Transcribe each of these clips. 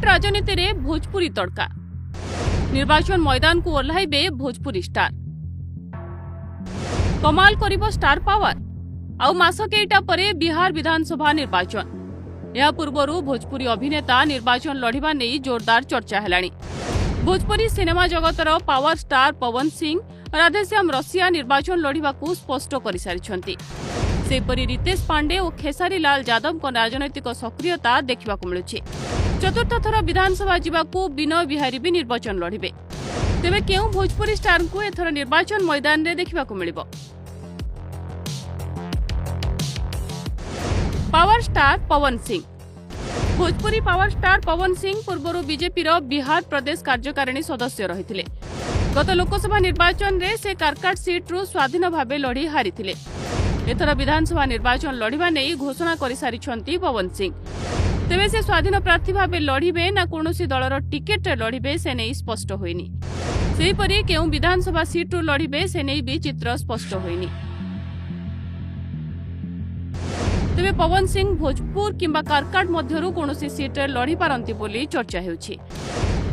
बॉलीवुड राजनीति में भोजपुरी तड़का निर्वाचन मैदान को ओह्लाइबे भोजपुरी स्टार कमाल करिबो स्टार पावर आउ मास केइटा परे बिहार विधानसभा निर्वाचन या पूर्वरु भोजपुरी अभिनेता निर्वाचन लढ़िबा नै जोरदार चर्चा हेलानी। Bhojpuri cinema जगतर power star Pawan Singh Radheshyam रसिया निर्वाचन लढ़िबा को स्पष्ट कर सारी। सेपरी रितेश पांडे और खेसारी लाल यादव को राजनैतिक सक्रियता देखा मिलूँ। चतुर्थ थर विधानसभा जावाकू विनय बिहारी भी निर्वाचन लढ़िबे। तेबे केउ भोजपुरी स्टार को एथर निर्वाचन मैदान में देखा मिलिबो? Power star Pawan Singh. Bhojpuri power star Pawan Singh पूर्व बीजेपी बिहार प्रदेश कार्यकारिणी सदस्य रही। गत लोकसभा निर्वाचन में से कारकाट सीट्रु स्वाधीन भाव लड़ी हारी। एथर विधानसभा निर्वाचन लढ़िबा नै घोषणा कर सारी पवन सिंह। तेबे से स्वाधीन प्रार्थी भाव लढ़िबे ना कौनसी दलर टिकेट लढ़िबे से नहीं स्पष्ट होइनी। सेहीपरि केउ विधानसभा सीट्रु लढ़िबे से नहीं भी चित्र स्पष्ट होइनी। तेबे पवन सिंह भोजपुर किंबा कारकाट मध्यरु कौनसी सीट्रे लढ़ी पारंती बोली चर्चा हेउछि।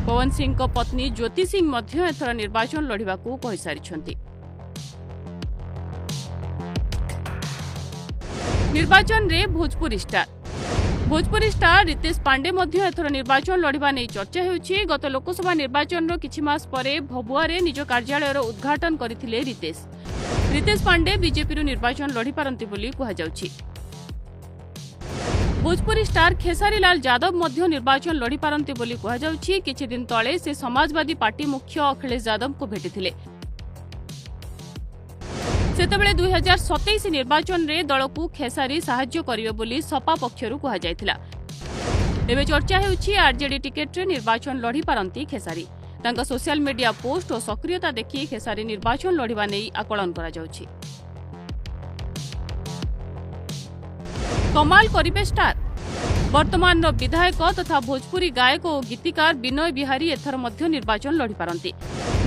पवन सिंह को पत्नी ज्योति सिंह मध्य एथर निर्वाचन लढ़िबाकू कहि सारिछन्ति। निर्वाचन रे भोजपुरी स्टार रितेश पांडे मध्य एथर निर्वाचन लढ़िबा नै चर्चा हेउछि। गत लोकसभा निर्वाचन रो किछि मास परे भभुआ रे निज कार्यालय रो उद्घाटन करिथिले रितेश पांडे बीजेपी रो निर्वाचन लढ़ी पारंती बोली कहा जाउछि। भोजपुरी स्टार खेसारी लाल यादव मध्य निर्वाचन लढ़ी पारंती बोली कहा जाउछि। किछि दिन तळे से समाजवादी पार्टी मुख्य अखिलेश यादव को भेटिथिले। सेतेबेले 2027 निर्वाचन रे दल को खेसारी साहाय्य करिवे बोली सपा पक्षरु कहा जायथिला। एबे चर्चा हेउछि आरजेडी टिकेट रे निर्वाचन लढ़ी पारंती खेसारी। तांका सोशल मीडिया पोस्ट और सक्रियता देखि खेसारी निर्वाचन लढ़िबा नै आकलन करा जाउछि। कमाल करिबे स्टार। वर्तमान विधायक तथा भोजपुरी गायक और गीतिकार विनय बिहारी एथर मध्य निर्वाचन लढ़ी पारंती।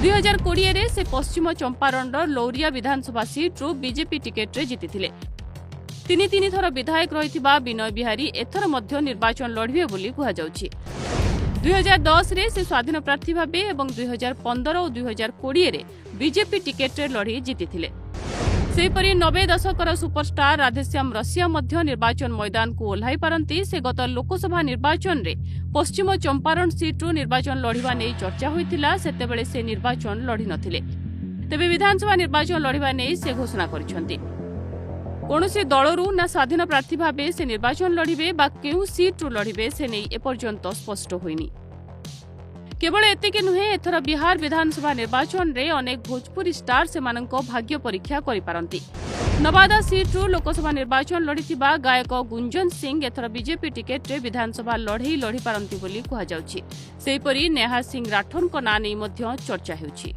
2020 रे से पश्चिम चंपारण लौरिया विधानसभा सीट्रु बीजेपी टिकेट रे जीतिथिले। तीन थर विधायक रहिथिबा विनय बिहारी एथर मध्य निर्वाचन लढ़िबे बोली कहा जाउछि। 2010 रे से स्वाधीन प्रार्थी भाबे एवं 2015 और 2020 रे बीजेपी टिकेट रे लढ़ी जीतिथिले। सेहीपरि 90 दशकर सुपरस्टार राधेश्याम रसिया मध्य निर्वाचन मैदान को ओह्लाई पारंती। से गत लोकसभा निर्वाचन रे पश्चिम चंपारण सीट्रु निर्वाचन लढ़िबा नै चर्चा होइतिला। सेतेबेले से निर्वाचन लढ़ी नथिले। तेबे विधानसभा निर्वाचन लढ़िबा नै से घोषणा करिसंती। कौनसी दलरू ना स्वाधीन प्रार्थी भाबे से निर्वाचन लढ़िबे बा केउ सीट्रु लढ़िबे से नै एपर्यंत स्पष्ट होइनी। केवल एतिके नुहे एथर बिहार विधानसभा निर्वाचन रे अनेक भोजपुरी स्टार सेमानंको भाग्य परीक्षा करि पारंती। नवादा सीट्रु लोकसभा निर्वाचन लढ़िथिबा गायक गुंजन सिंह एथर बीजेपी टिकेट रे विधानसभा लढ़ी पारंती बोली कहा जाउछि। सेहीपरि नेहा सिंह राठौर को ना नै मध्य चर्चा हेउछि।